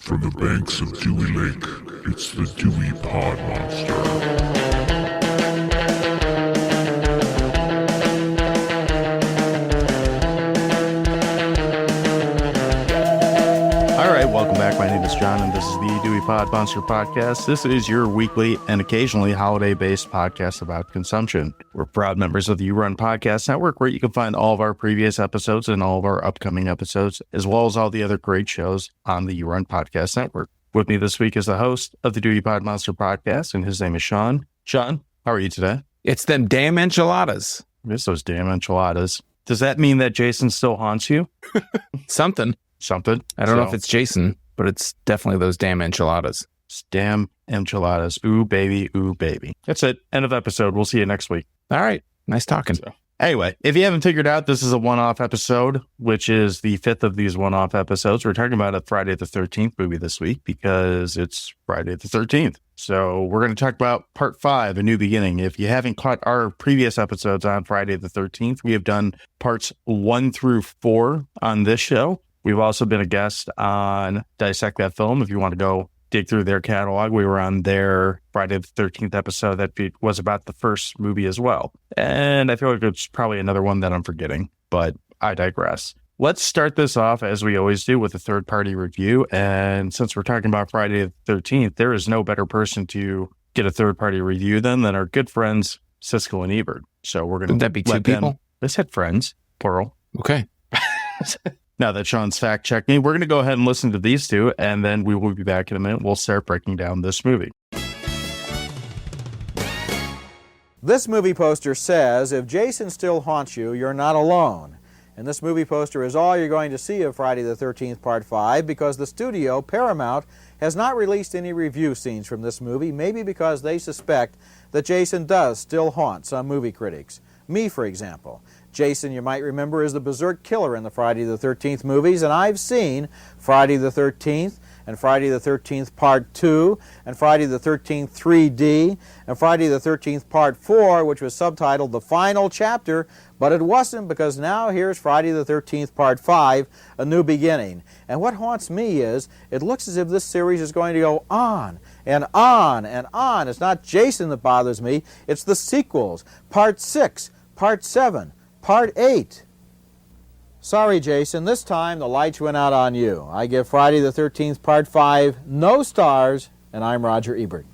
From the banks of Dewey Lake, it's the Dewey Pod Monster. Welcome back. My name is John, and this is the Dewey Pod Monster Podcast. This is your weekly and occasionally holiday-based podcast about consumption. We're proud members of the You Run Podcast Network, where you can find all of our previous episodes and all of our upcoming episodes, as well as all the other great shows on the You Run Podcast Network. With me this week is the host of the Dewey Pod Monster Podcast, and his name is Sean. Sean, how are you today? It's them damn enchiladas. It's those damn enchiladas. Does that mean that Jason still haunts you? Something. I don't know if it's Jason, but it's definitely those damn enchiladas. It's damn enchiladas. Ooh, baby. Ooh, baby. That's it. End of episode. We'll see you next week. All right. Nice talking. Anyway, if you haven't figured out, this is a one-off episode, which is the fifth of these one-off episodes. We're talking about a Friday the 13th movie this week because it's Friday the 13th. So we're going to talk about Part 5, A New Beginning. If you haven't caught our previous episodes on Friday the 13th, we have done parts 1 through 4 on this show. We've also been a guest on Dissect That Film. If you want to go dig through their catalog, we were on their Friday the 13th episode that was about the first movie as well. And I feel like it's probably another one that I'm forgetting, but I digress. Let's start this off, as we always do, with a third-party review. And since we're talking about Friday the 13th, there is no better person to get a third-party review than our good friends, Siskel and Ebert. So we're going to... Would that be two people? Let's hit friends, plural. Okay. Now that Sean's fact-checked me, we're going to go ahead and listen to these two, and then we will be back in a minute. We'll start breaking down this movie. This movie poster says, if Jason still haunts you, you're not alone. And this movie poster is all you're going to see of Friday the 13th Part 5 because the studio, Paramount, has not released any review scenes from this movie, maybe because they suspect that Jason does still haunt some movie critics. Me, for example. Jason, you might remember, is the berserk killer in the Friday the 13th movies, and I've seen Friday the 13th and Friday the 13th Part 2 and Friday the 13th 3D and Friday the 13th Part 4, which was subtitled The Final Chapter, but it wasn't because now here's Friday the 13th Part 5, A New Beginning. And what haunts me is it looks as if this series is going to go on and on and on. It's not Jason that bothers me, it's the sequels. Part 6, Part 7, Part 8. Sorry, Jason, this time the lights went out on you. I give Friday the 13th Part 5 no stars, and I'm Roger Ebert.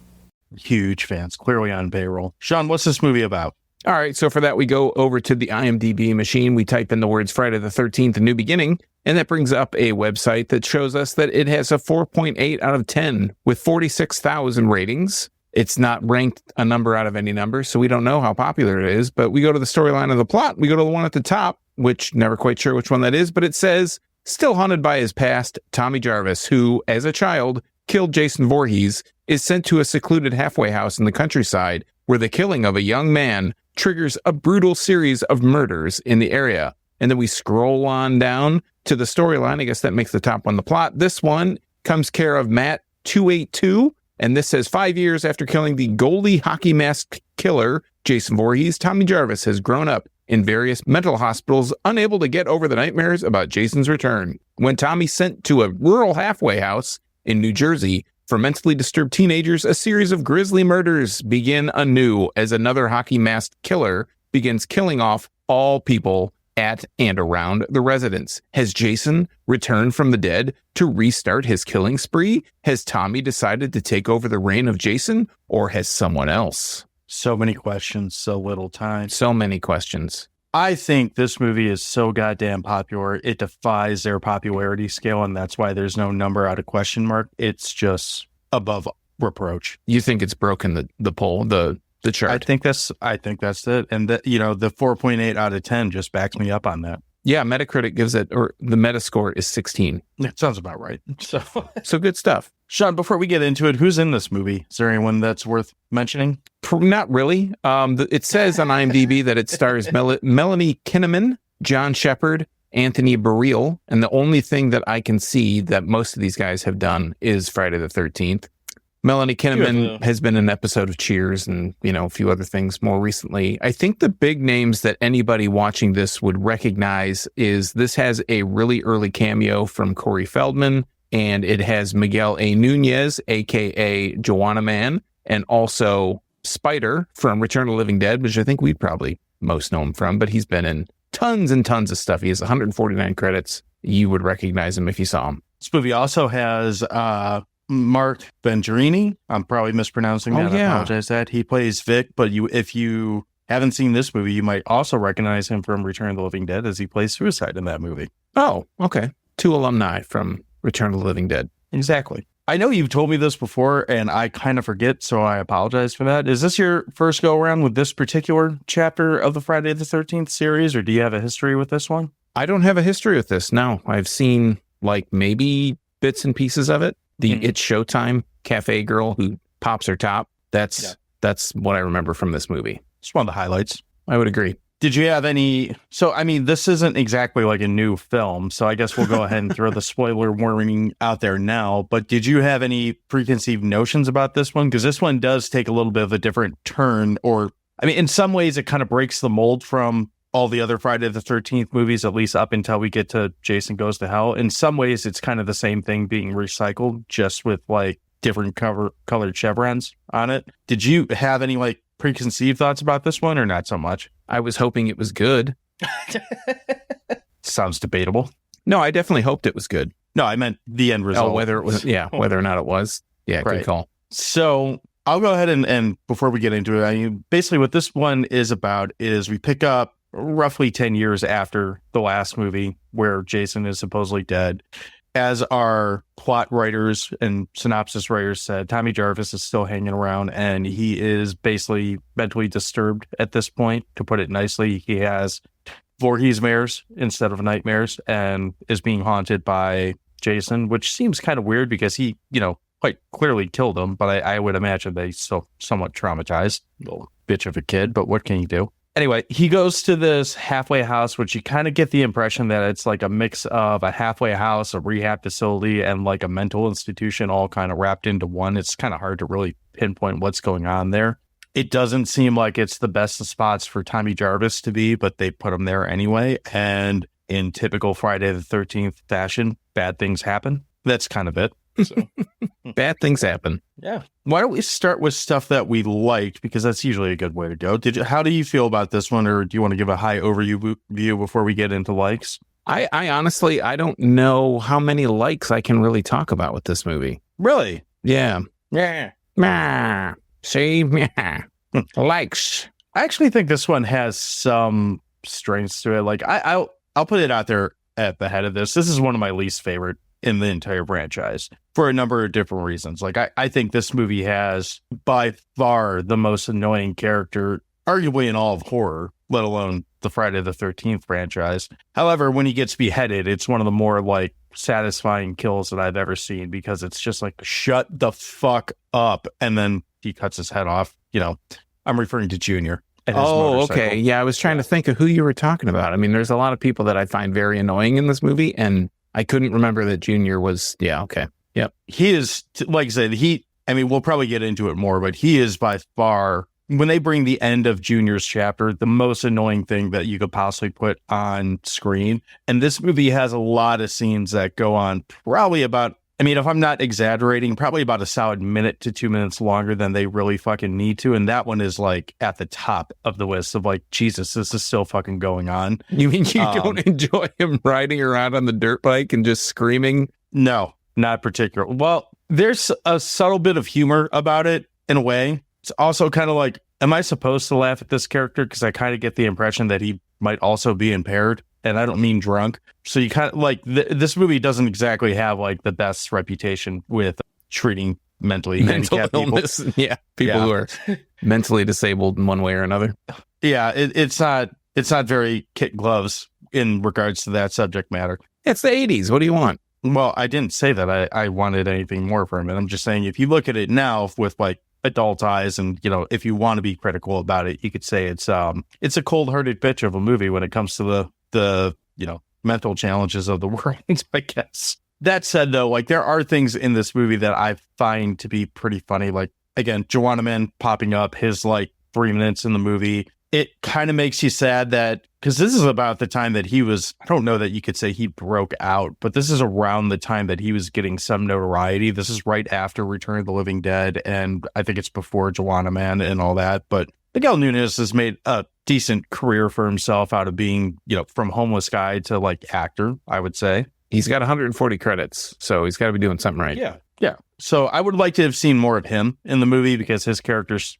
Huge fans, clearly on payroll. Sean, what's this movie about? All right, so for that, we go over to the IMDB machine. We type in the words Friday the 13th, A New Beginning, and that brings up a website that shows us that it has a 4.8 out of 10 with 46,000 ratings. It's not ranked a number out of any number, so we don't know how popular it is, but we go to the storyline of the plot. We go to the one at the top, which never quite sure which one that is, but it says, still haunted by his past, Tommy Jarvis, who, as a child, killed Jason Voorhees, is sent to a secluded halfway house in the countryside where the killing of a young man triggers a brutal series of murders in the area. And then we scroll on down to the storyline. I guess that makes the top one the plot. This one comes care of Matt 282. And this says 5 years after killing the Goldie hockey mask killer, Jason Voorhees, Tommy Jarvis has grown up in various mental hospitals, unable to get over the nightmares about Jason's return. When Tommy's sent to a rural halfway house in New Jersey for mentally disturbed teenagers, a series of grisly murders begin anew as another hockey masked killer begins killing off all people at and around the residence. Has Jason returned from the dead to restart his killing spree? Has Tommy decided to take over the reign of Jason, or has someone else? So many questions, so little time. So many questions. I think this movie is so goddamn popular, it defies their popularity scale, and that's why there's no number out of question mark. It's just above reproach. You think it's broken the poll, the chart? I think that's it. And the 4.8 out of 10 just backs me up on that. Yeah, Metacritic gives it, or the Metascore is 16. That sounds about right. So good stuff. Sean, before we get into it, who's in this movie? Is there anyone that's worth mentioning? Not really. It says on IMDb that it stars Melanie Kinnaman, John Shepard, Anthony Barrile, and the only thing that I can see that most of these guys have done is Friday the 13th. Melanie Kinnaman has been in an episode of Cheers and, a few other things more recently. I think the big names that anybody watching this would recognize is this has a really early cameo from Corey Feldman and it has Miguel A. Nunez, aka Joanna Man, and also Spider from Return of the Living Dead, which I think we'd probably most know him from, but he's been in tons and tons of stuff. He has 149 credits. You would recognize him if you saw him. This movie also has Mark Venturini. I'm probably mispronouncing that. Oh, yeah. I apologize that. He plays Vic, but if you haven't seen this movie, you might also recognize him from Return of the Living Dead as he plays Suicide in that movie. Oh, okay. 2 alumni from Return of the Living Dead. Exactly. I know you've told me this before, and I kind of forget, so I apologize for that. Is this your first go-around with this particular chapter of the Friday the 13th series, or do you have a history with this one? I don't have a history with this. No, I've seen like maybe bits and pieces of it. The It's Showtime cafe girl who pops her top. That's what I remember from this movie. It's one of the highlights. I would agree. Did you have any... So, I mean, this isn't exactly like a new film, so I guess we'll go ahead and throw the spoiler warning out there now, but did you have any preconceived notions about this one? Because this one does take a little bit of a different turn, or... I mean, in some ways, it kind of breaks the mold from all the other Friday the 13th movies, at least up until we get to Jason Goes to Hell. In some ways, it's kind of the same thing being recycled, just with like different colored chevrons on it. Did you have any like preconceived thoughts about this one or not so much? I was hoping it was good. Sounds debatable. No, I definitely hoped it was good. No, I meant the end result. Oh, whether it was, whether or not it was. Yeah, Right. Good call. So I'll go ahead and before we get into it, I mean, basically what this one is about is we pick up roughly 10 years after the last movie where Jason is supposedly dead. As our plot writers and synopsis writers said, Tommy Jarvis is still hanging around and he is basically mentally disturbed at this point. To put it nicely, he has Voorhees mares instead of nightmares and is being haunted by Jason, which seems kind of weird because he, quite clearly killed him, but I would imagine that he's still somewhat traumatized. Little bitch of a kid, but what can you do? Anyway, he goes to this halfway house, which you kind of get the impression that it's like a mix of a halfway house, a rehab facility, and like a mental institution all kind of wrapped into one. It's kind of hard to really pinpoint what's going on there. It doesn't seem like it's the best of spots for Tommy Jarvis to be, but they put him there anyway. And in typical Friday the 13th fashion, bad things happen. That's kind of it. So. Bad things happen. Yeah. Why don't we start with stuff that we liked, because that's usually a good way to go. How do you feel about this one, or do you want to give a high overview before we get into likes? I honestly, I don't know how many likes I can really talk about with this movie. Really? Yeah. Yeah. See? Likes. I actually think this one has some strengths to it. Like I'll put it out there at the head of this. This is one of my least favorite in the entire franchise for a number of different reasons. Like I think this movie has by far the most annoying character, arguably in all of horror, let alone the Friday the 13th franchise. However, when he gets beheaded, it's one of the more like satisfying kills that I've ever seen, because it's just like, shut the fuck up. And then he cuts his head off. I'm referring to Junior. Oh, okay. Yeah, I was trying to think of who you were talking about. I mean, there's a lot of people that I find very annoying in this movie, and I couldn't remember that Junior was, okay. Yep. He is, like I said, we'll probably get into it more, but he is by far, when they bring the end of Junior's chapter, the most annoying thing that you could possibly put on screen. And this movie has a lot of scenes that go on probably about, if I'm not exaggerating, probably about a solid minute to 2 minutes longer than they really fucking need to. And that one is like at the top of the list of like, Jesus, this is still fucking going on. You mean you don't enjoy him riding around on the dirt bike and just screaming? No, not particular. Well, there's a subtle bit of humor about it in a way. It's also kind of like, am I supposed to laugh at this character? Because I kind of get the impression that he might also be impaired. And I don't mean drunk. So you kind of like this movie doesn't exactly have like the best reputation with treating mental handicapped illness. People. Yeah, people who are mentally disabled in one way or another. Yeah, it's not very kid gloves in regards to that subject matter. It's the 80s. What do you want? Well, I didn't say that I wanted anything more from it. I'm just saying if you look at it now with like adult eyes, and if you want to be critical about it, you could say it's a cold-hearted bitch of a movie when it comes to the mental challenges of the world, I guess. That said, though, like there are things in this movie that I find to be pretty funny. Like, again, Joanna Man popping up, his like 3 minutes in the movie it kind of makes you sad that, because this is about the time that he was, I don't know that you could say he broke out, but this is around the time that he was getting some notoriety. This is right after Return of the Living Dead, and I think it's before Joanna Man and all that. But Miguel Nunes has made a decent career for himself out of being, from homeless guy to like actor, I would say. He's got 140 credits, so he's got to be doing something right. Yeah. Yeah. So I would like to have seen more of him in the movie because his character's,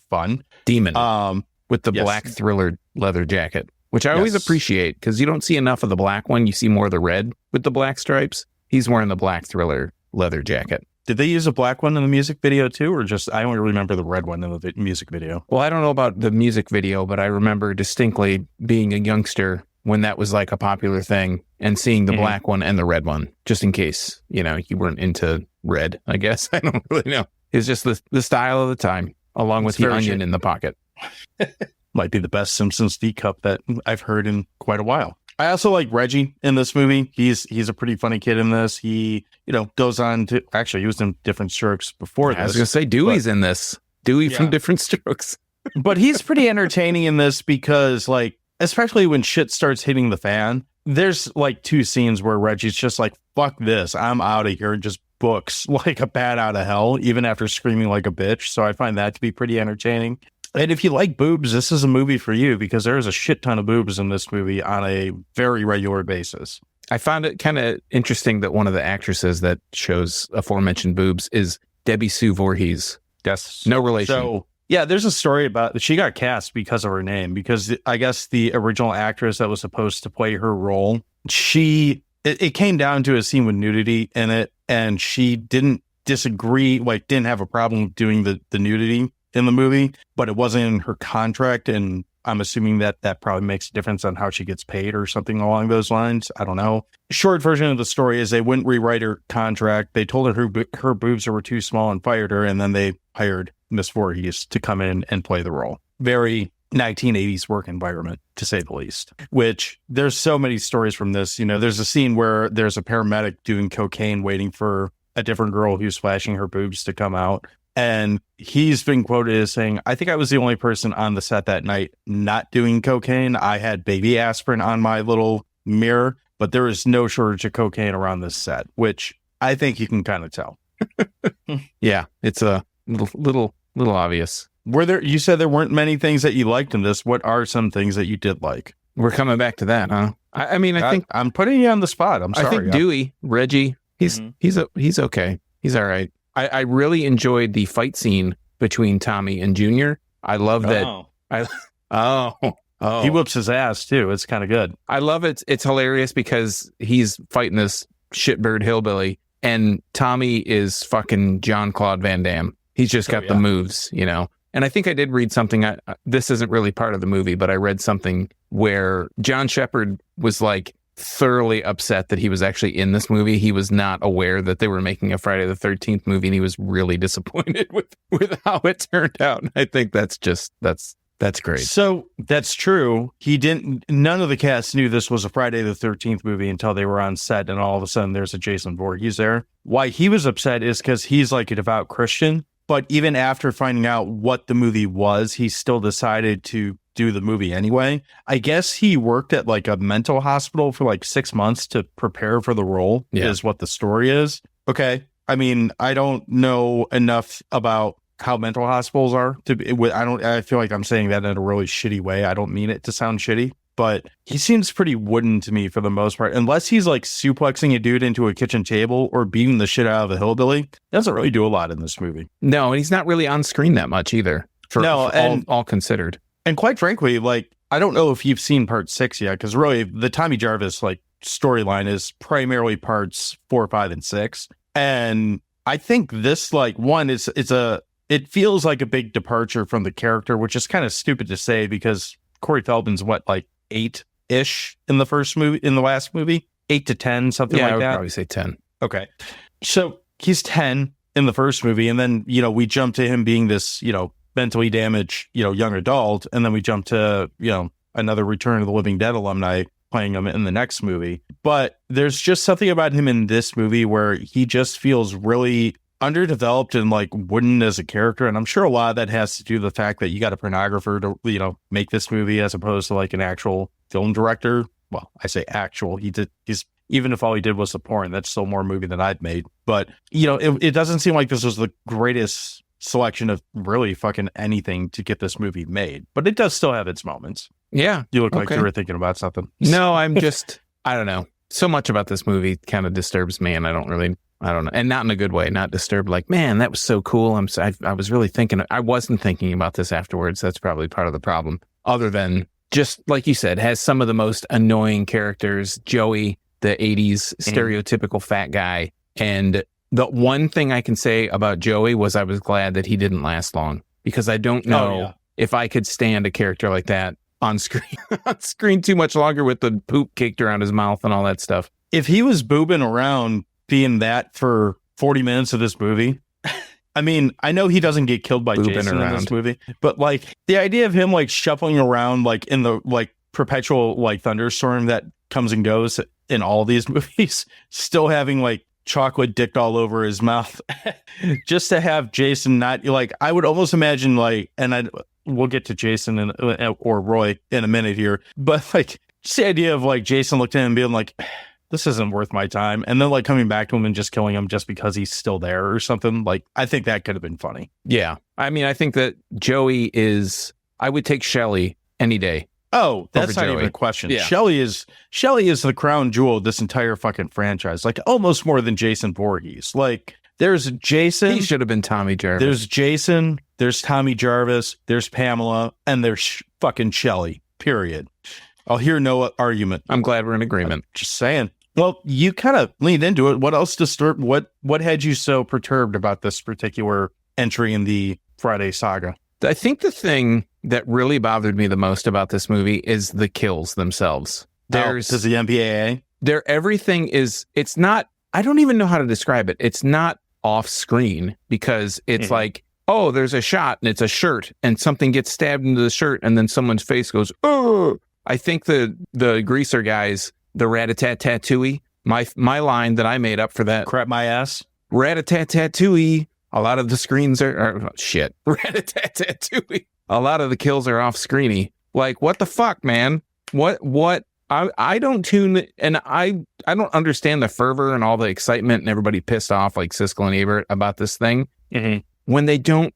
fun. Demon. With the black thriller leather jacket, which I always appreciate because you don't see enough of the black one. You see more of the red with the black stripes. He's wearing the black thriller leather jacket. Did they use a black one in the music video too, or just, I only remember the red one in the music video? Well, I don't know about the music video, but I remember distinctly being a youngster when that was like a popular thing and seeing the black one and the red one, just in case, you weren't into red, I guess. I don't really know. It's just the style of the time, along with the onion in the pocket. Might be the best Simpsons D-cup that I've heard in quite a while. I also like Reggie in this movie. He's a pretty funny kid in this. He, goes on to, actually, he was in Different Strokes before this. I was going to say Dewey's in this. Dewey from Different Strokes. But he's pretty entertaining in this because, like, especially when shit starts hitting the fan, there's like 2 scenes where Reggie's just like, fuck this, I'm out of here, and just books like a bat out of hell, even after screaming like a bitch. So I find that to be pretty entertaining. And if you like boobs, this is a movie for you because there's a shit ton of boobs in this movie on a very regular basis. I found it kind of interesting that one of the actresses that shows aforementioned boobs is Debbie Sue Voorhees. Yes. No relation. So, yeah, there's a story about she got cast because of her name, because I guess the original actress that was supposed to play her role, it came down to a scene with nudity in it, and she didn't disagree, like didn't have a problem doing the nudity in the movie, but it wasn't in her contract, and I'm assuming that probably makes a difference on how she gets paid or something along those lines. I don't know. Short version of the story is they wouldn't rewrite her contract. They told her her boobs were too small and fired her, and then they hired Miss Voorhees to come in and play the role. Very 1980s work environment, to say the least, which there's so many stories from this. There's a scene where there's a paramedic doing cocaine waiting for a different girl who's flashing her boobs to come out. And he's been quoted as saying, I think I was the only person on the set that night not doing cocaine. I had baby aspirin on my little mirror, but there is no shortage of cocaine around this set, which I think you can kind of tell. Yeah, it's a little obvious. You said there weren't many things that you liked in this. What are some things that you did like? We're coming back to that, huh? I think I'm putting you on the spot. I'm sorry. I think Dewey, Reggie, he's okay. He's all right. I really enjoyed the fight scene between Tommy and Junior. I love that. He whoops his ass too. It's kind of good. I love it. It's hilarious because he's fighting this shitbird hillbilly, and Tommy is fucking Jean-Claude Van Damme. He's just got the moves, And I think I did read something. This isn't really part of the movie, but I read something where John Shepherd was like thoroughly upset that he was actually in this movie. He was not aware that they were making a Friday the 13th movie, and he was really disappointed with how it turned out. And I think that's great. So that's true. None of the cast knew this was a Friday the 13th movie until they were on set, and all of a sudden there's a Jason Voorhees there. Why he was upset is because he's like a devout Christian, but even after finding out what the movie was, he still decided to do the movie anyway. I guess he worked at like a mental hospital for like 6 months to prepare for the role, is what the story is. Okay. I mean, I don't know enough about how mental hospitals are I feel like I'm saying that in a really shitty way. I don't mean it to sound shitty, but he seems pretty wooden to me for the most part, unless he's like suplexing a dude into a kitchen table or beating the shit out of a hillbilly. He doesn't really do a lot in this movie. No, and he's not really on screen that much either. All considered. And quite frankly, like, I don't know if you've seen part 6 yet, because really the Tommy Jarvis like storyline is primarily parts 4, 5, and 6. And I think this like one it feels like a big departure from the character, which is kind of stupid to say because Corey Feldman's like 8-ish in the last movie, 8 to 10, something like that. I would probably say 10. Okay. So he's 10 in the first movie. And then, we jump to him being this, mentally damaged, young adult. And then we jump to, another Return of the Living Dead alumni playing him in the next movie. But there's just something about him in this movie where he just feels really underdeveloped and like wooden as a character. And I'm sure a lot of that has to do with the fact that you got a pornographer to, you know, make this movie as opposed to like an actual film director. Well, I say actual. He's even if all he did was the porn, that's still more movie than I'd made. But, you know, it doesn't seem like this was the greatest selection of really fucking anything to get this movie made. But it does still have its moments. Yeah. You look like you were thinking about something. No, I'm just, I don't know. So much about this movie kind of disturbs me, and I don't know. And not in a good way, not disturbed like, man, that was so cool. I was really thinking, I wasn't thinking about this afterwards. That's probably part of the problem. Other than just, like you said, has some of the most annoying characters. Joey, the 80s stereotypical fat guy. And the one thing I can say about Joey was I was glad that he didn't last long, because I don't know if I could stand a character like that on screen too much longer with the poop caked around his mouth and all that stuff. If he was boobing around being that for 40 minutes of this movie, I mean, I know he doesn't get killed by Jason in this movie, but like the idea of him like shuffling around like in the like perpetual like thunderstorm that comes and goes in all these movies, still having like chocolate dicked all over his mouth, just to have Jason not like, I would almost imagine like, and we'll get to Jason or Roy in a minute here, but like just the idea of like Jason looked at him and being like, this isn't worth my time, and then like coming back to him and just killing him just because he's still there or something. Like, I think that could have been funny. Yeah. I mean, I think that Joey I would take Shelley any day. Oh, that's not even a question. Yeah. Shelley is the crown jewel of this entire fucking franchise. Like almost more than Jason Voorhees. Like there's Jason. He should have been Tommy Jarvis. There's Jason. There's Tommy Jarvis. There's Pamela, and there's fucking Shelley. Period. I'll hear no argument. I'm glad we're in agreement. Just saying. Well, you kind of leaned into it. What else disturbed? What had you so perturbed about this particular entry in the Friday saga? I think the thing that really bothered me the most about this movie is the kills themselves. There's the MPAA. Everything is, it's not, I don't even know how to describe it. It's not off screen, because it's like, oh, there's a shot and it's a shirt and something gets stabbed into the shirt and then someone's face goes, oh. I think the greaser guys, the rat-a-tat-tat-tooey, my line that I made up for that. Crap my ass. Rat-a-tat-tat-tooey. A lot of the screens are shit. Rat-a-tat-tat-tooey. A lot of the kills are off screeny. Like, what the fuck, man? What? I don't tune, and I don't understand the fervor and all the excitement and everybody pissed off like Siskel and Ebert about this thing when they don't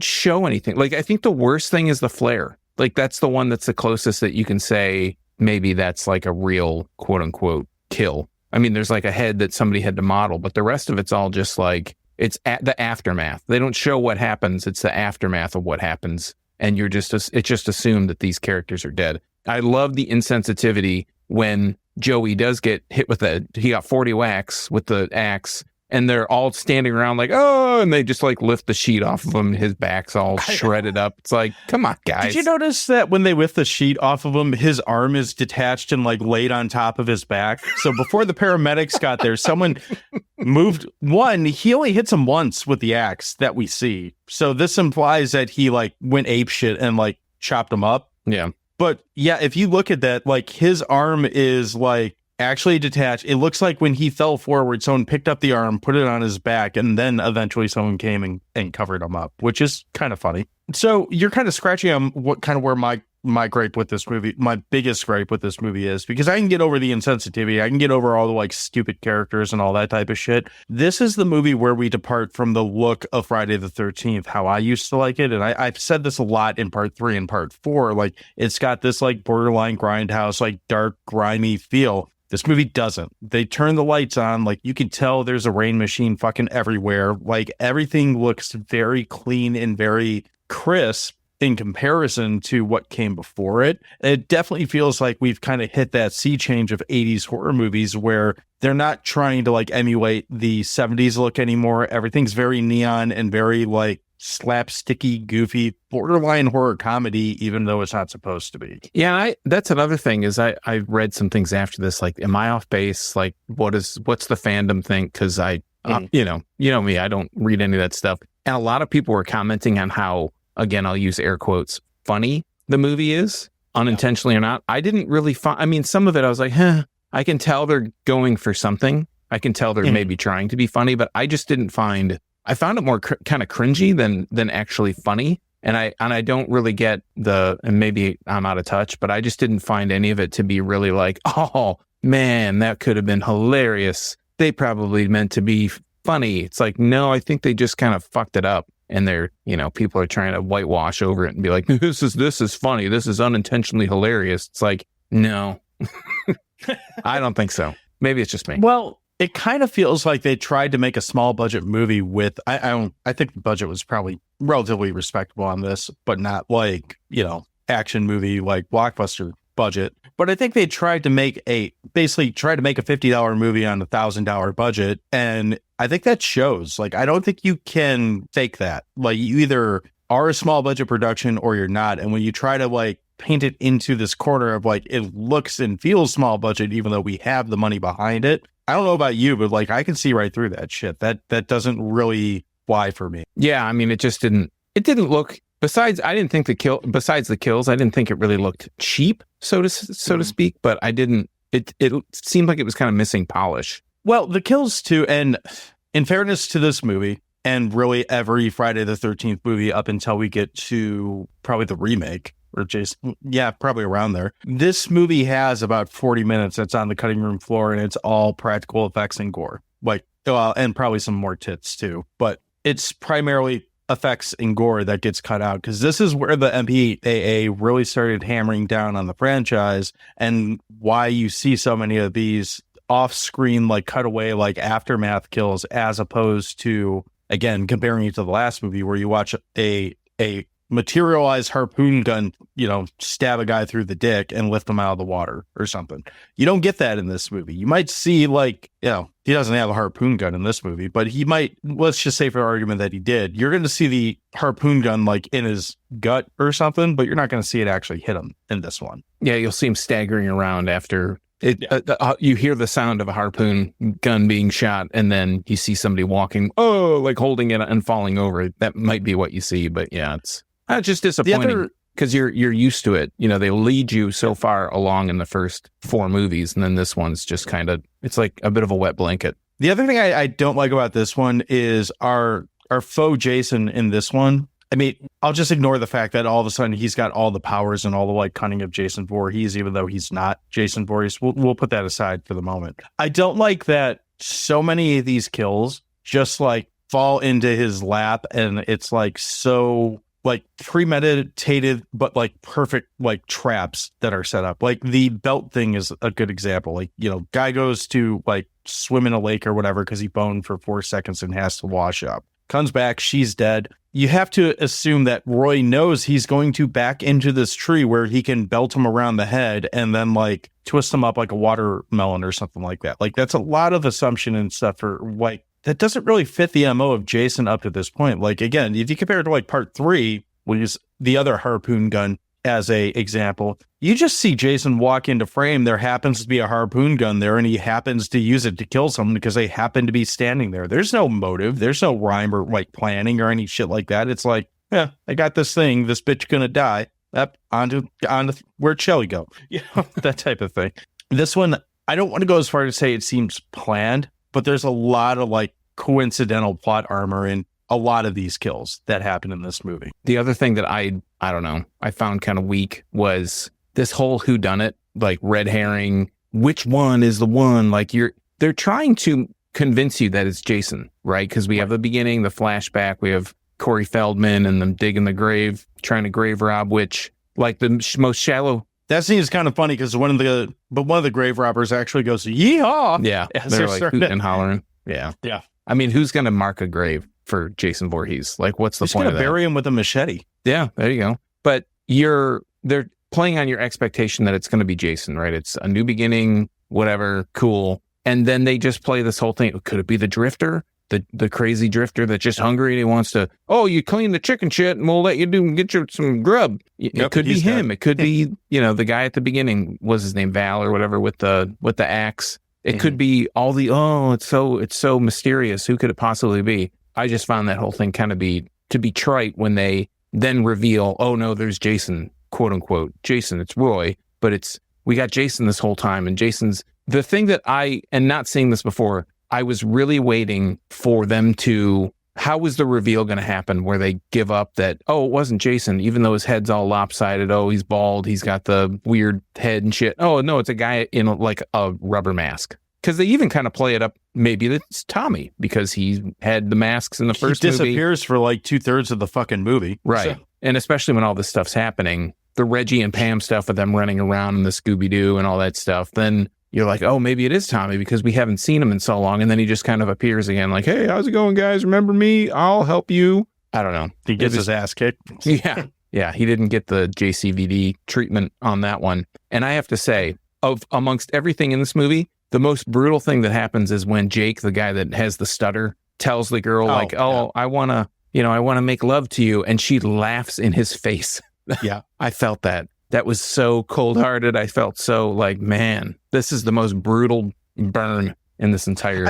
show anything. Like, I think the worst thing is the flare. Like, that's the one that's the closest that you can say maybe that's like a real quote unquote kill. I mean, there's like a head that somebody had to model, but the rest of it's all just like, it's the aftermath. They don't show what happens. It's the aftermath of what happens. And it's just assumed that these characters are dead. I love the insensitivity when Joey does get hit with he got 40 whacks with the axe, and they're all standing around like, oh, and they just like lift the sheet off of him. His back's all shredded up. It's like, come on, guys. Did you notice that when they lift the sheet off of him, his arm is detached and like laid on top of his back? So before the paramedics got there, someone moved he only hits him once with the axe that we see. So this implies that he like went apeshit and like chopped him up. Yeah. But yeah, if you look at that, like his arm is like actually detached. It looks like when he fell forward, someone picked up the arm, put it on his back, and then eventually someone came and covered him up, which is kind of funny. So you're kind of scratching on where my gripe with this movie, my biggest gripe with this movie is, because I can get over the insensitivity. I can get over all the like stupid characters and all that type of shit. This is the movie where we depart from the look of Friday the 13th, how I used to like it. And I've said this a lot in part 3 and part 4. Like, it's got this like borderline grindhouse, like dark, grimy feel. This movie doesn't. They turn the lights on. Like, you can tell there's a rain machine fucking everywhere. Like, everything looks very clean and very crisp in comparison to what came before it. It definitely feels like we've kind of hit that sea change of 80s horror movies where they're not trying to like emulate the 70s look anymore. Everything's very neon and very like slapsticky, goofy, borderline horror comedy, even though it's not supposed to be. Yeah, that's another thing is I read some things after this, like, am I off base? Like, what's the fandom think? Because you know me, I don't read any of that stuff. And a lot of people were commenting on how, again, I'll use air quotes, funny the movie is, unintentionally or not. I didn't really find, I mean, some of it I was like, I can tell they're going for something. I can tell they're maybe trying to be funny, but I just didn't find I found it more kind of cringy than actually funny. And I don't really get and maybe I'm out of touch, but I just didn't find any of it to be really like, oh man, that could have been hilarious. They probably meant to be funny. It's like, no, I think they just kind of fucked it up. And they're, people are trying to whitewash over it and be like, this is funny. This is unintentionally hilarious. It's like, no, I don't think so. Maybe it's just me. Well, it kind of feels like they tried to make a small budget movie with, I think the budget was probably relatively respectable on this, but not like, action movie like blockbuster budget. But I think they tried to make a $50 movie on $1,000 budget. And I think that shows. Like, I don't think you can fake that. Like, you either are a small budget production or you're not. And when you try to like paint it into this corner of like, it looks and feels small budget, even though we have the money behind it. I don't know about you, but like, I can see right through that shit. That doesn't really fly for me. Yeah. I mean, it didn't look, besides the kills, I didn't think it really looked cheap, so to speak, but it seemed like it was kind of missing polish. Well, the kills too. And in fairness to this movie, and really every Friday the 13th movie up until we get to probably the remake, or Jason, yeah, probably around there. This movie has about 40 minutes that's on the cutting room floor, and it's all practical effects and gore. Like, and probably some more tits too. But it's primarily effects and gore that gets cut out, because this is where the MPAA really started hammering down on the franchise, and why you see so many of these off-screen, like cutaway, like aftermath kills, as opposed to, again, comparing it to the last movie where you watch a materialized harpoon gun, stab a guy through the dick and lift him out of the water or something. You don't get that in this movie. You might see like, he doesn't have a harpoon gun in this movie, but he might, let's just say for argument that he did, you're going to see the harpoon gun like in his gut or something, but you're not going to see it actually hit him in this one. Yeah, you'll see him staggering around after it. You hear the sound of a harpoon gun being shot, and then you see somebody walking, like holding it and falling over. That might be what you see, but yeah, it's just disappointing because you're used to it. They lead you so far along in the first 4 movies, and then this one's just kind of, it's like a bit of a wet blanket. The other thing I don't like about this one is our faux Jason in this one. I mean, I'll just ignore the fact that all of a sudden he's got all the powers and all the like cunning of Jason Voorhees, even though he's not Jason Voorhees. We'll put that aside for the moment. I don't like that so many of these kills just like fall into his lap, and it's like so like premeditated, but like perfect like traps that are set up. Like the belt thing is a good example. Like, guy goes to like swim in a lake or whatever because he boned for 4 seconds and has to wash up. Comes back, she's dead. You have to assume that Roy knows he's going to back into this tree where he can belt him around the head and then like twist him up like a watermelon or something like that. Like, that's a lot of assumption and stuff for like, that doesn't really fit the MO of Jason up to this point. Like, again, if you compare it to like part 3, we'll use the other harpoon gun as a example. You just see Jason walk into frame. There happens to be a harpoon gun there, and he happens to use it to kill someone because they happen to be standing there. There's no motive. There's no rhyme or like planning or any shit like that. It's like, yeah, I got this thing. This bitch gonna die. Up on to where'd Shelly go? That type of thing. This one, I don't want to go as far to say it seems planned, but there's a lot of like coincidental plot armor in a lot of these kills that happen in this movie. The other thing that I don't know, I found kind of weak was this whole whodunit, like red herring. Which one is the one? Like they're trying to convince you that it's Jason, right? Because we have the beginning, the flashback, we have Corey Feldman and them digging the grave, trying to grave rob, which like the most shallow. That scene is kind of funny because one of the grave robbers actually goes, yeehaw. Yeah. They're like hooting and hollering. Yeah. Yeah. I mean, who's going to mark a grave for Jason Voorhees? Like, what's the point of that? Bury him with a machete. Yeah, there you go. But they're playing on your expectation that it's going to be Jason, right? It's a new beginning, whatever, cool. And then they just play this whole thing. Could it be the drifter? The crazy drifter that's just hungry and he wants to, you clean the chicken shit and we'll let you get you some grub. It could be him. It could be, the guy at the beginning, was his name Val or whatever, with the axe. It could be all the, it's so mysterious. Who could it possibly be? I just found that whole thing kind of to be trite when they then reveal, oh no, there's Jason, quote unquote, Jason, it's Roy, but we got Jason this whole time. And Jason's the thing that and not seeing this before, I was really waiting for them to how was the reveal going to happen where they give up that, oh, it wasn't Jason, even though his head's all lopsided. Oh, he's bald. He's got the weird head and shit. Oh, no, it's a guy in like a rubber mask. Because they even kind of play it up. Maybe it's Tommy because he had the masks in the first movie. He disappears for like 2/3 of the fucking movie. Right. So. And especially when all this stuff's happening, the Reggie and Pam stuff with them running around and the Scooby-Doo and all that stuff, then you're like, oh, maybe it is Tommy because we haven't seen him in so long. And then he just kind of appears again like, hey, how's it going, guys? Remember me? I'll help you. I don't know. He gets his ass kicked. Yeah. Yeah. He didn't get the JCVD treatment on that one. And I have to say, amongst everything in this movie, the most brutal thing that happens is when Jake, the guy that has the stutter, tells the girl I want to make love to you. And she laughs in his face. Yeah. I felt that. That was so cold-hearted. I felt so like, man, this is the most brutal burn in this entire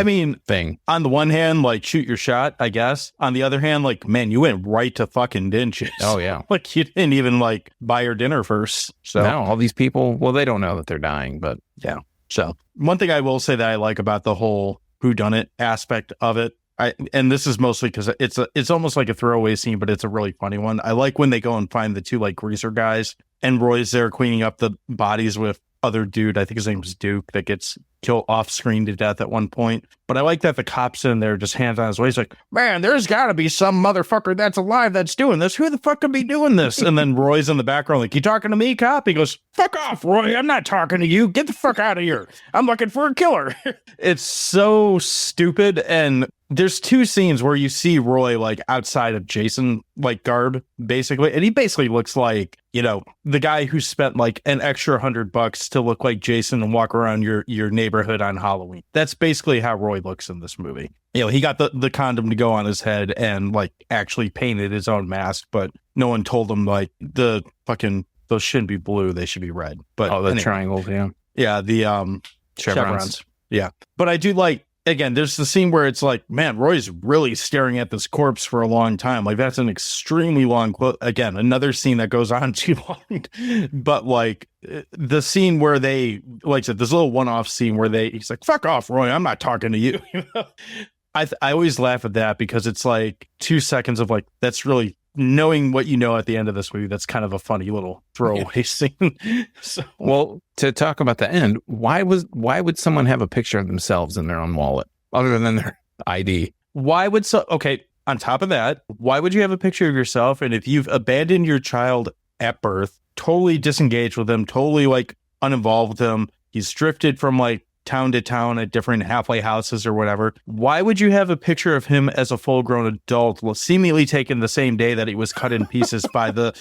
thing. On the one hand, like, shoot your shot, I guess. On the other hand, like, man, you went right to fucking, didn't you? Oh, yeah. Like, you didn't even, like, buy her dinner first. So no, all these people, well, they don't know that they're dying, but yeah. So one thing I will say that I like about the whole whodunit aspect of it, and this is mostly because it's almost like a throwaway scene, but it's a really funny one. I like when they go and find the two like greaser guys, and Roy's there cleaning up the bodies with other dude. I think his name was Duke, that gets killed off screen to death at one point. But I like that the cop's in there, just hands on his waist, like, man, there's got to be some motherfucker that's alive that's doing this. Who the fuck could be doing this? And then Roy's in the background, like, you talking to me, cop? He goes, fuck off, Roy. I'm not talking to you. Get the fuck out of here. I'm looking for a killer. It's so stupid. And there's two scenes where you see Roy like outside of Jason like garb, basically. And he basically looks like, you know, the guy who spent like an extra $100 to look like Jason and walk around your neighborhood on Halloween. That's basically how Roy looks in this movie. You know, he got the condom to go on his head and like actually painted his own mask, but no one told him like those shouldn't be blue, they should be red. But the triangles, yeah. Yeah, the chevrons. Yeah. But I do like, again, there's the scene where it's like, man, Roy's really staring at this corpse for a long time. Like, that's an extremely long quote. Again, another scene that goes on too long. But like the scene where they, like I said, this little one-off scene where he's like, fuck off, Roy, I'm not talking to you. You know? I always laugh at that because it's like 2 seconds of like, that's really knowing what you know at the end of this movie. That's kind of a funny little throwaway scene. So, well, to talk about the end, why would someone have a picture of themselves in their own wallet other than their ID? Okay, on top of that, why would you have a picture of yourself? And if you've abandoned your child at birth, totally disengaged with him, totally like uninvolved with him, he's drifted from like town to town at different halfway houses or whatever, why would you have a picture of him as a full-grown adult, seemingly taken the same day that he was cut in pieces by the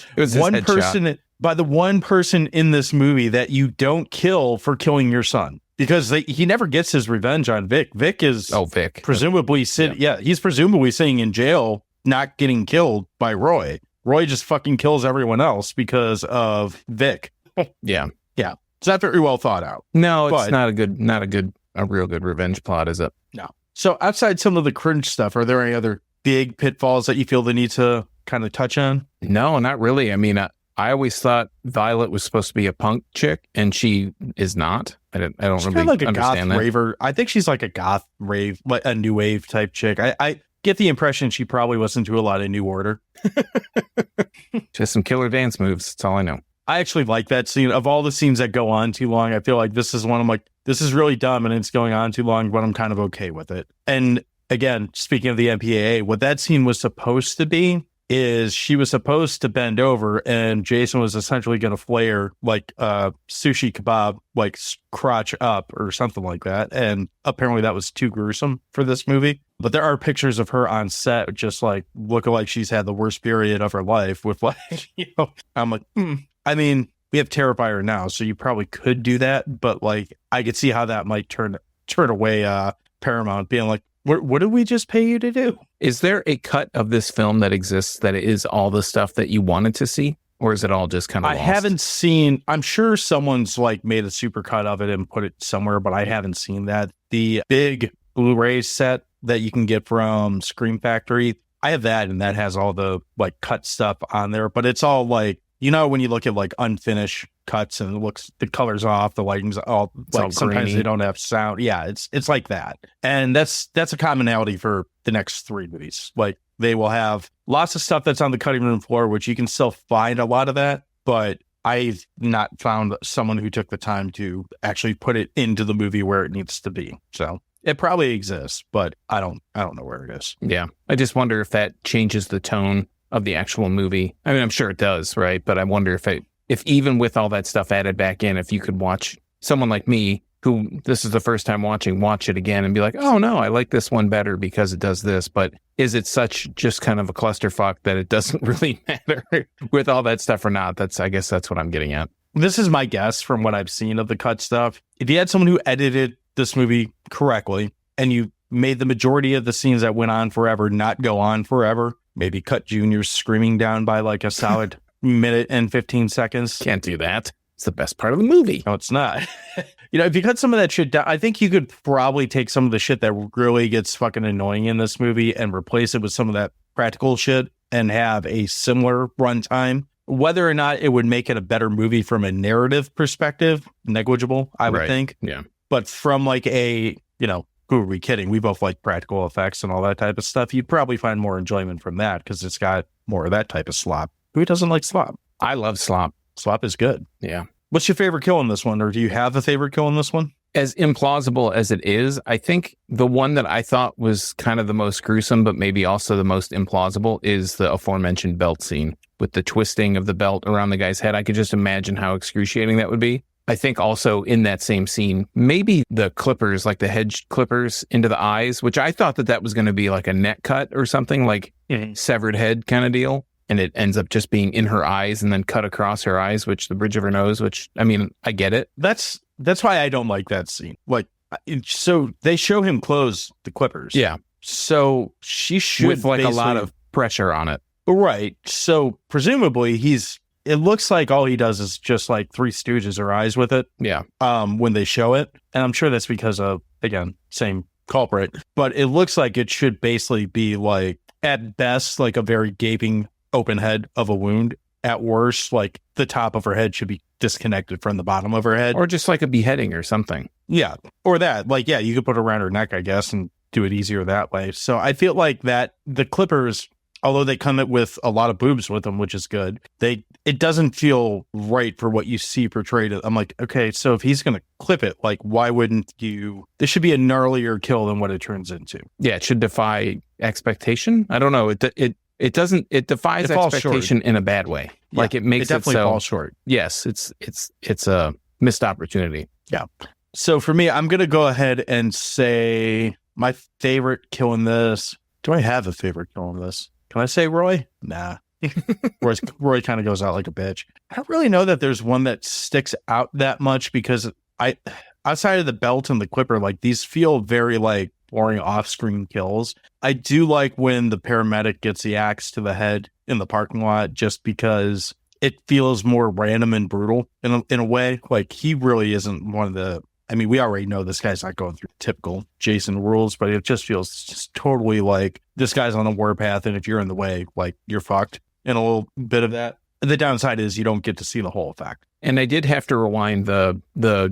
one person in this movie that you don't kill for killing your son? Because he never gets his revenge on Vic. Vic is presumably he's presumably sitting in jail, not getting killed by Roy. Roy just fucking kills everyone else because of Vic. Yeah. Yeah. It's not very well thought out. No, it's not a real good revenge plot, is it? No. So outside some of the cringe stuff, are there any other big pitfalls that you feel the need to kind of touch on? No, not really. I mean, I always thought Violet was supposed to be a punk chick, and she is not. I don't she's really like a understand goth that. raver. I think she's like a goth rave, like a new wave type chick. I get the impression she probably listened to a lot of New Order. Just some killer dance moves. That's all I know. I actually like that scene. Of all the scenes that go on too long, I feel like this is one I'm like, this is really dumb and it's going on too long, but I'm kind of okay with it. And again, speaking of the MPAA, what that scene was supposed to be is she was supposed to bend over and Jason was essentially going to flare like a sushi kebab, like crotch up or something like that. And apparently that was too gruesome for this movie. But there are pictures of her on set just like looking like she's had the worst period of her life with like, you know, I'm like, I mean, we have Terrifier now, so you probably could do that. But like, I could see how that might turn away Paramount being like, what did we just pay you to do? Is there a cut of this film that exists that is all the stuff that you wanted to see? Or is it all just kind of lost? Haven't seen, I'm sure someone's like made a super cut of it and put it somewhere, but I haven't seen that. The big Blu-ray set that you can get from Scream Factory, I have that, and that has all the like cut stuff on there, but it's all like, you know, when you look at like unfinished cuts and it looks, the color's off, the lighting's all, all like sometimes grainy. they don't have sound. Yeah, it's like that. And that's a commonality for the next 3 movies. Like they will have lots of stuff that's on the cutting room floor, which you can still find a lot of that, but I've not found someone who took the time to actually put it into the movie where it needs to be. So it probably exists, but I don't know where it is. Yeah. I just wonder if that changes the tone of the actual movie. I mean, I'm sure it does, right? But I wonder if even with all that stuff added back in, if you could watch someone like me, who this is the first time watching, watch it again and be like, oh no, I like this one better because it does this. But is it such just kind of a clusterfuck that it doesn't really matter with all that stuff or not? I guess that's what I'm getting at. This is my guess from what I've seen of the cut stuff. If you had someone who edited this movie correctly and you made the majority of the scenes that went on forever not go on forever, maybe cut Junior's screaming down by like a solid minute and 15 seconds. Can't do that. It's the best part of the movie. No, it's not. If you cut some of that shit down, I think you could probably take some of the shit that really gets fucking annoying in this movie and replace it with some of that practical shit and have a similar runtime. Whether or not it would make it a better movie from a narrative perspective, negligible, I would think. Yeah. But from like a, who are we kidding? We both like practical effects and all that type of stuff. You'd probably find more enjoyment from that because it's got more of that type of slop. Who doesn't like slop? I love slop. Slop is good. Yeah. What's your favorite kill in this one? Or do you have a favorite kill in this one? As implausible as it is, I think the one that I thought was kind of the most gruesome, but maybe also the most implausible is the aforementioned belt scene with the twisting of the belt around the guy's head. I could just imagine how excruciating that would be. I think also in that same scene, maybe the clippers, like the head clippers into the eyes, which I thought that was going to be like a net cut or something, like severed head kind of deal. And it ends up just being in her eyes and then cut across her eyes, which the bridge of her nose, which, I mean, I get it. That's why I don't like that scene. Like, so they show him close the clippers. Yeah. So she should with like a lot of pressure on it. Right. So presumably it looks like all he does is just like Three Stooges her eyes with it. Yeah. When they show it. And I'm sure that's because of, again, same culprit. But it looks like it should basically be like, at best, like a very gaping open head of a wound. At worst, like the top of her head should be disconnected from the bottom of her head. Or just like a beheading or something. Yeah. Or that. Like, yeah, you could put it around her neck, I guess, and do it easier that way. So I feel like that the clippers, although they come with a lot of boobs with them, which is good, it doesn't feel right for what you see portrayed. I'm like, okay, so if he's going to clip it, like, why wouldn't you? This should be a gnarlier kill than what it turns into. Yeah, it should defy expectation. I don't know. It doesn't. It defies expectation in a bad way. Yeah, like it makes it definitely so, falls short. Yes, it's a missed opportunity. Yeah. So for me, I'm gonna go ahead and say my favorite kill in this. Do I have a favorite kill in this? Can I say Roy? Nah. Roy kind of goes out like a bitch. I don't really know that there's one that sticks out that much because outside of the belt and the clipper, like these feel very like boring off-screen kills. I do like when the paramedic gets the axe to the head in the parking lot just because it feels more random and brutal in a way. Like he really isn't one of the, I mean, we already know this guy's not going through typical Jason rules, but it just feels just totally like this guy's on a warpath, and if you're in the way, like you're fucked in a little bit of that. The downside is you don't get to see the whole effect. And I did have to rewind the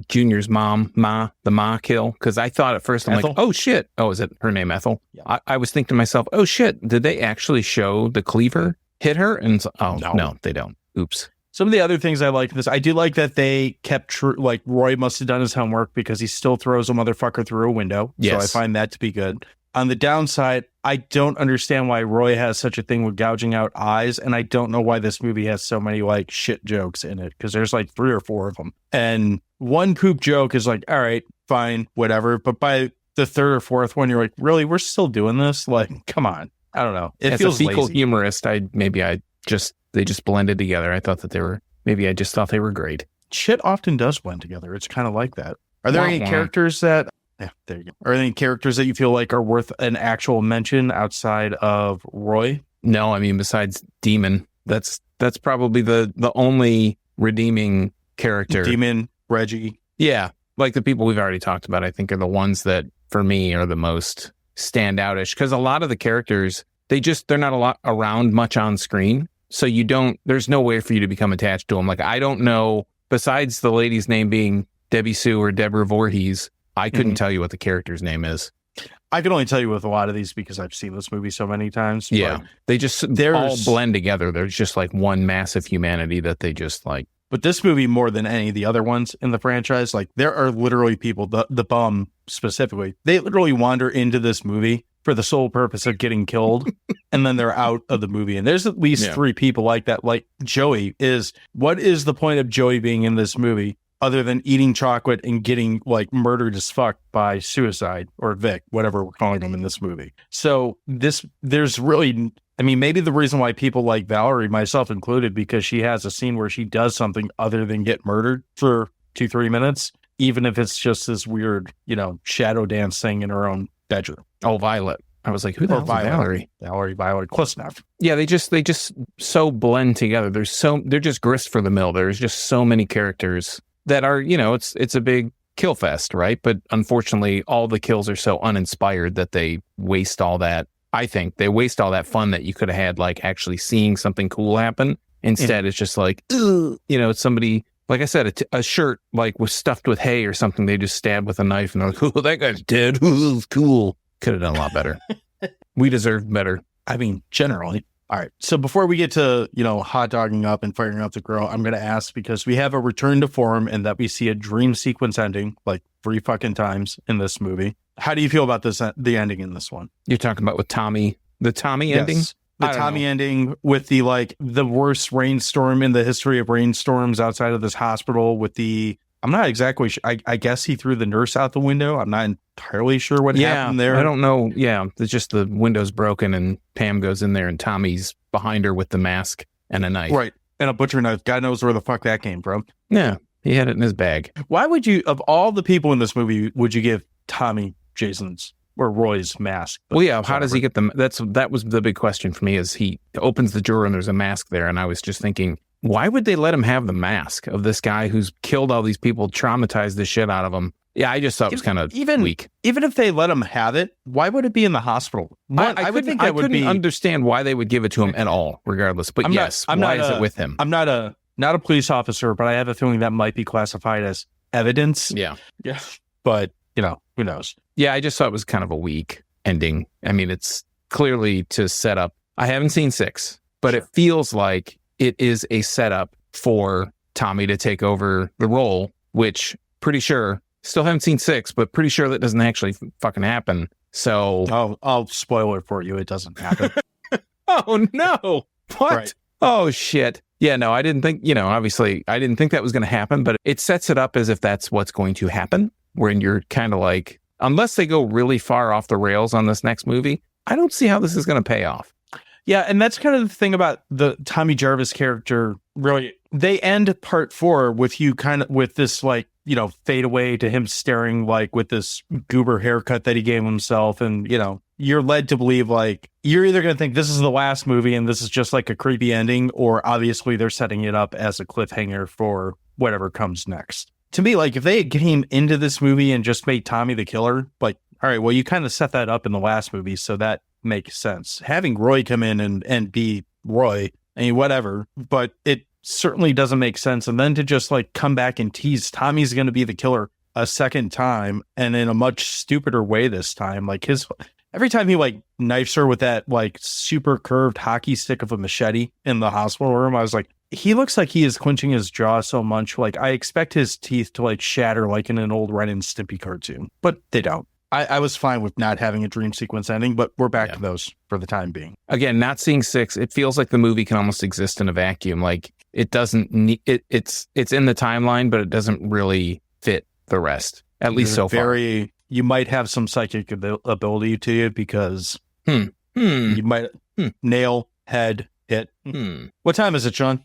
Junior's the Ma kill, because I thought at first, I'm Ethel? like, oh shit. Oh, is it her name, Ethel? Yeah. I was thinking to myself, oh shit, did they actually show the cleaver hit her? And so, no, they don't. Oops. Some of the other things I like in this, I do like that they kept true, like Roy must have done his homework because he still throws a motherfucker through a window. Yes. So I find that to be good. On the downside, I don't understand why Roy has such a thing with gouging out eyes, and I don't know why this movie has so many like shit jokes in it, because there's like 3 or 4 of them. And one poop joke is like, all right, fine, whatever. But by the 3rd or 4th one, you're like, really, we're still doing this? Like, come on. I don't know. It As feels a fecal lazy. humorist, they just blended together. I thought that I just thought they were great. Shit often does blend together. It's kind of like that. Are there any Wah-wah. characters that... Yeah, there you go. Are there any characters that you feel like are worth an actual mention outside of Roy? No, I mean, besides Demon, that's probably the only redeeming character. Demon, Reggie. Yeah, like the people we've already talked about, I think are the ones that for me are the most standoutish, because a lot of the characters, they're not a lot around much on screen. So there's no way for you to become attached to them. Like, I don't know besides the lady's name being Debbie Sue or Deborah Voorhees, I couldn't tell you what the character's name is. I can only tell you with a lot of these because I've seen this movie so many times. Yeah. They just all blend together. There's just like one massive humanity that they just like. But this movie, more than any of the other ones in the franchise, like there are literally people, the bum specifically, they literally wander into this movie for the sole purpose of getting killed. And then they're out of the movie. And there's at least 3 people like that. Like Joey what is the point of Joey being in this movie? Other than eating chocolate and getting like murdered as fuck by suicide or Vic, whatever we're calling him in this movie. So there's really, I mean, maybe the reason why people like Valerie, myself included, because she has a scene where she does something other than get murdered for 2-3 minutes, even if it's just this weird, shadow dance thing in her own bedroom. Oh, Violet. I was like, who the hell is Valerie? Valerie, close enough. Yeah, they just so blend together. They're just grist for the mill. There's just so many characters that are, it's a big kill fest, right? But unfortunately, all the kills are so uninspired that they waste all that. I think they waste all that fun that you could have had, like actually seeing something cool happen. Instead, it's just like, it's somebody, like I said, a shirt like was stuffed with hay or something. They just stab with a knife and they're like, oh, that guy's dead. Ooh, cool. Could have done a lot better. We deserved better. I mean, generally. All right. So before we get to, hot dogging up and firing up the girl, I'm going to ask, because we have a return to form and that we see a dream sequence ending like 3 fucking times in this movie. How do you feel about the ending in this one? You're talking about with Tommy, the Tommy ending? The Tommy ending with the worst rainstorm in the history of rainstorms outside of this hospital with I'm not exactly sure. I guess he threw the nurse out the window. I'm not entirely sure what happened there. I don't know. Yeah, it's just the window's broken and Pam goes in there and Tommy's behind her with the mask and a knife. Right, and a butcher knife. God knows where the fuck that came from. Yeah, he had it in his bag. Why would you, of all the people in this movie, would you give Tommy Jason's or Roy's mask? Well, yeah, how does he get them? That was the big question for me, is he opens the drawer and there's a mask there. And I was just thinking, why would they let him have the mask of this guy who's killed all these people, traumatized the shit out of them? Yeah, I just thought it was kind of weak. Even if they let him have it, why would it be in the hospital? I couldn't understand why they would give it to him at all, regardless. But why is it with him? I'm not a police officer, but I have a feeling that might be classified as evidence. Yeah. But, who knows? Yeah, I just thought it was kind of a weak ending. I mean, it's clearly to set up. I haven't seen 6, but it feels like it is a setup for Tommy to take over the role, which pretty sure, still haven't seen 6, but pretty sure that doesn't actually fucking happen. So I'll spoil it for you. It doesn't happen. Oh no. What? Right. Oh shit. Yeah, no, I didn't think, obviously I didn't think that was going to happen, but it sets it up as if that's what's going to happen, when you're kind of like, unless they go really far off the rails on this next movie, I don't see how this is going to pay off. Yeah, and that's kind of the thing about the Tommy Jarvis character. Really, they end part 4 with you kind of with this fade away to him staring with this goober haircut that he gave himself, and you're led to believe you're either going to think this is the last movie and this is just like a creepy ending, or obviously they're setting it up as a cliffhanger for whatever comes next. To me, if they came into this movie and just made Tommy the killer, all right, well, you kind of set that up in the last movie, so that makes sense. Having Roy come in and be Roy, whatever, but it certainly doesn't make sense. And then to just come back and tease Tommy's going to be the killer a second time, and in a much stupider way this time. Every time he knifes her with that super curved hockey stick of a machete in the hospital room, I was like, he looks like he is clenching his jaw so much. I expect his teeth to shatter in an old Ren and Stimpy cartoon, but they don't. I was fine with not having a dream sequence ending, but we're back to those for the time being. Again, not seeing 6, it feels like the movie can almost exist in a vacuum. It doesn't need it's in the timeline, but it doesn't really fit the rest, at least so far. You might have some psychic ability to you, because you might nail, head, hit. What time is it, Sean?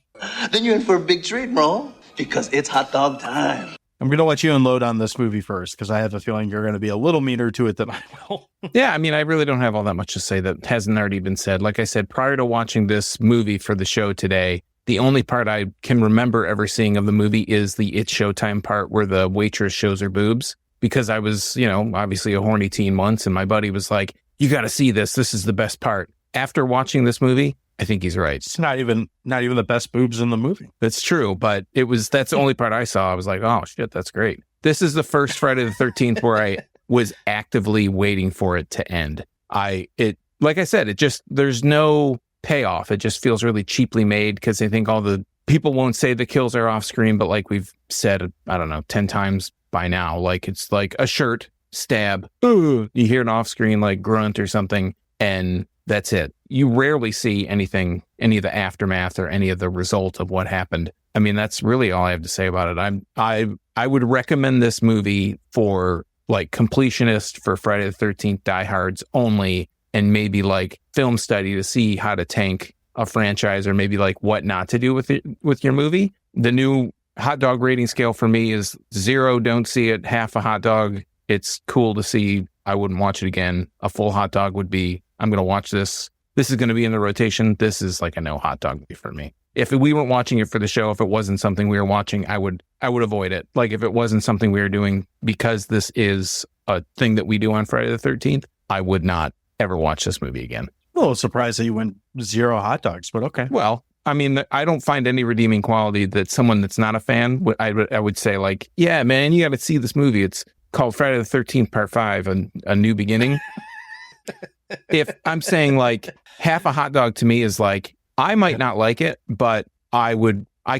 Then you're in for a big treat, bro, because it's hot dog time. I'm going to let you unload on this movie first, because I have a feeling you're going to be a little meaner to it than I will. Yeah, I mean, I really don't have all that much to say that hasn't already been said. Like I said, prior to watching this movie for the show today, the only part I can remember ever seeing of the movie is the It's Showtime part where the waitress shows her boobs, because I was, obviously a horny teen once, and my buddy was like, you got to see this. This is the best part. After watching this movie, I think he's right. It's not even the best boobs in the movie. That's true, but that's the only part I saw. I was like, oh shit, that's great. This is the first Friday the 13th where I was actively waiting for it to end. Like I said, there's no payoff. It just feels really cheaply made because I think all the people won't say the kills are off screen, but like we've said, I don't know, 10 times by now, like it's like a shirt, stab, you hear an off screen like grunt or something, and that's it. You rarely see any of the aftermath or any of the result of what happened. I mean, that's really all I have to say about it. I would recommend this movie for like completionist, for Friday the 13th diehards only, and maybe like film study to see how to tank a franchise, or maybe like what not to do with it, with your movie. The new hot dog rating scale for me is 0, don't see it, half a hot dog, it's cool to see, I wouldn't watch it again. A full hot dog would be, I'm going to watch this. This is going to be in the rotation. This is like a no hot dog movie for me. If we weren't watching it for the show, if it wasn't something we were watching, I would avoid it. Like if it wasn't something we were doing because this is a thing that we do on Friday the 13th, I would not ever watch this movie again. A little surprised that you went 0 hot dogs, but okay. Well, I mean, I don't find any redeeming quality that someone that's not a fan, I would say like, yeah, man, you got to see this movie. It's called Friday the 13th Part 5, A New Beginning. If I'm saying like half a hot dog to me is like, I might not like it, but I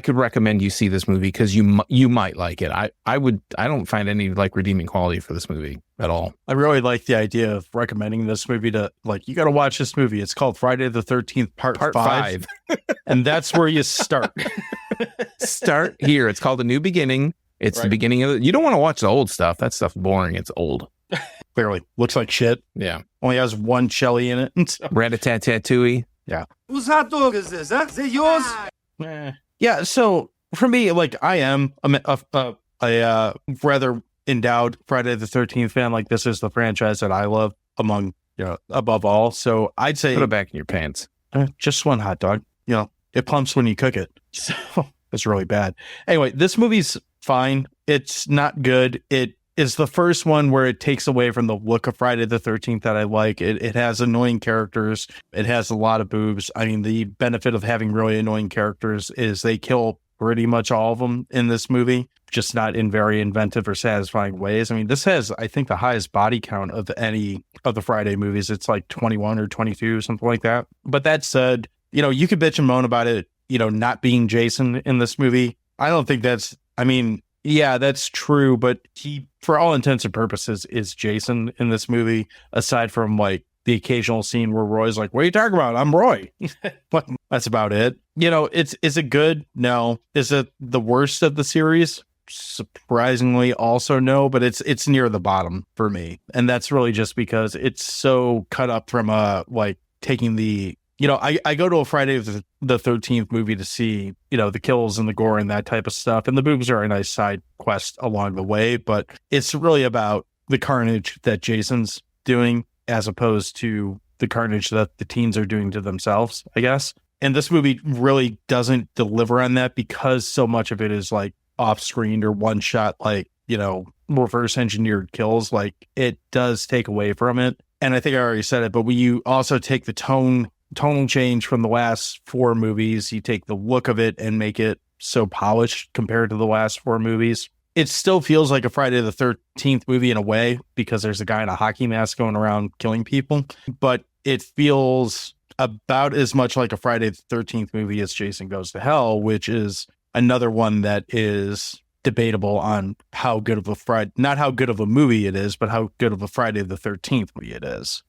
could recommend you see this movie because you might like it. I don't find any like redeeming quality for this movie at all. I really like the idea of recommending this movie to like, you got to watch this movie. It's called Friday the 13th Part 5. And that's where you start. Start here. It's called A New Beginning. It's right. The beginning of it. You don't want to watch the old stuff. That stuff's boring. It's old. Clearly. Looks like shit. Yeah. Only has one Shelly in it. So. Rat-a-tat-tat-tooey. Yeah. Whose hot dog is this, huh? Is it yours? Yeah, so for me, like, I am a rather endowed Friday the 13th fan. Like, this is the franchise that I love above all. So I'd say put it back in your pants. Just one hot dog. It plumps when you cook it. So it's really bad. Anyway, this movie's fine. It's not good. It is the first one where it takes away from the look of Friday the 13th that I like. It has annoying characters. It has a lot of boobs. I mean, the benefit of having really annoying characters is they kill pretty much all of them in this movie, just not in very inventive or satisfying ways. I mean, this has, I think, the highest body count of any of the Friday movies. It's like 21 or 22, something like that. But that said, you could bitch and moan about it, not being Jason in this movie. I don't think yeah, that's true, but he, for all intents and purposes, is Jason in this movie, aside from like the occasional scene where Roy's like, what are you talking about? I'm Roy. But that's about it. Is it good? No. Is it the worst of the series? Surprisingly, also no, but it's near the bottom for me. And that's really just because it's so cut up from taking the I go to a Friday the 13th movie to see, the kills and the gore and that type of stuff. And the boobs are a nice side quest along the way, but it's really about the carnage that Jason's doing as opposed to the carnage that the teens are doing to themselves, I guess. And this movie really doesn't deliver on that because so much of it is like off screen or one shot, reverse engineered kills. Like it does take away from it. And I think I already said it, but when you also take the tonal change from the last 4 movies, you take the look of it and make it so polished compared to the last 4 movies. It still feels like a Friday the 13th movie in a way because there's a guy in a hockey mask going around killing people, but it feels about as much like a Friday the 13th movie as Jason Goes to Hell, which is another one that is debatable on how good of a not how good of a movie it is, but how good of a Friday the 13th movie it is.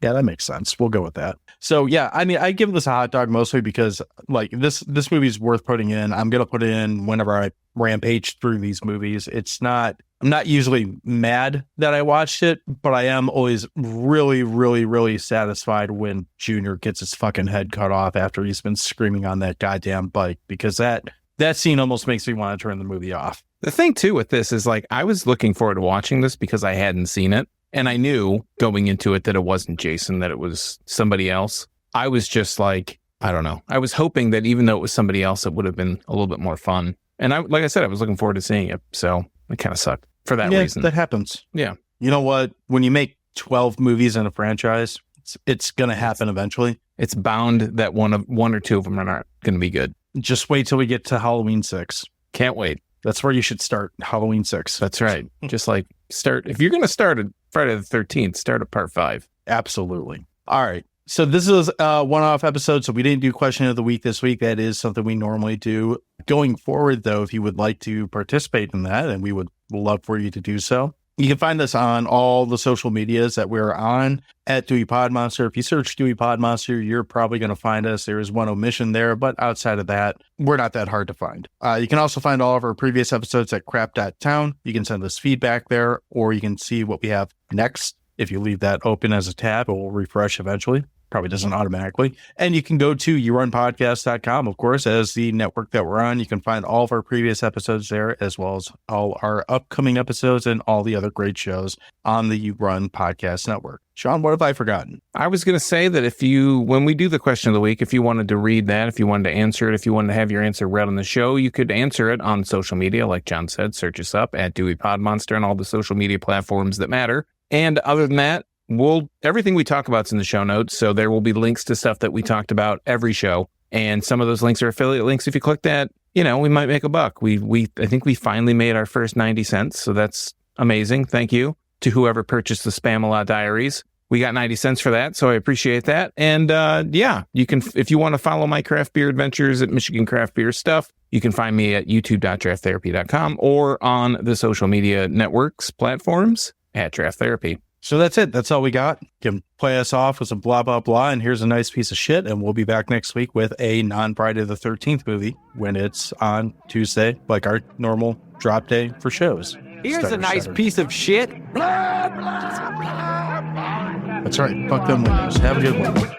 Yeah, that makes sense. We'll go with that. So yeah, I mean, I give this a hot dog mostly because like this movie's worth putting in. I'm going to put it in whenever I rampage through these movies. I'm not usually mad that I watched it, but I am always really, really, really satisfied when Junior gets his fucking head cut off after he's been screaming on that goddamn bike, because that scene almost makes me want to turn the movie off. The thing too with this is like, I was looking forward to watching this because I hadn't seen it. And I knew going into it that it wasn't Jason, that it was somebody else. I was just like, I don't know. I was hoping that even though it was somebody else, it would have been a little bit more fun. And like I said, I was looking forward to seeing it. So it kind of sucked for that reason. That happens. Yeah. You know what? When you make 12 movies in a franchise, It's going to happen eventually. It's bound that one or two of them are not going to be good. Just wait till we get to Halloween 6. Can't wait. That's where you should start, Halloween 6. That's right. Just like if you're going to start at Friday the 13th, start at part 5. Absolutely. All right. So this is a one-off episode, so we didn't do question of the week this week. That is something we normally do. Going forward, though, if you would like to participate in that, and we would love for you to do so, you can find us on all the social medias that we're on at Dewey Pod Monster. If you search Dewey Pod Monster, you're probably going to find us. There is one omission there, but outside of that, we're not that hard to find. You can also find all of our previous episodes at crap.town. You can send us feedback there, or you can see what we have next. If you leave that open as a tab, it will refresh eventually. Probably doesn't automatically. And you can go to yourunpodcast.com, of course, as the network that we're on. You can find all of our previous episodes there, as well as all our upcoming episodes and all the other great shows on the You Run Podcast Network. Sean, what have I forgotten? I was going to say that when we do the question of the week, if you wanted to read that, if you wanted to answer it, if you wanted to have your answer read on the show, you could answer it on social media. Like John said, search us up at Dewey Pod Monster and all the social media platforms that matter. And other than that, everything we talk about is in the show notes, so there will be links to stuff that we talked about every show, and some of those links are affiliate links. If you click that, we might make a buck. I think we finally made our first 90 cents, so that's amazing. Thank you to whoever purchased the Spamalot Diaries. We got 90 cents for that, so I appreciate that. And you can, if you want to follow my craft beer adventures at Michigan Craft Beer Stuff, you can find me at youtube.drafttherapy.com or on the social media networks platforms at Draft Therapy. So that's it. That's all we got. You can play us off with some blah, blah, blah, and here's a nice piece of shit. And we'll be back next week with a non-Friday the 13th movie when it's on Tuesday, like our normal drop day for shows. Here's a nice piece of shit. That's right. Fuck them windows. Have a good one.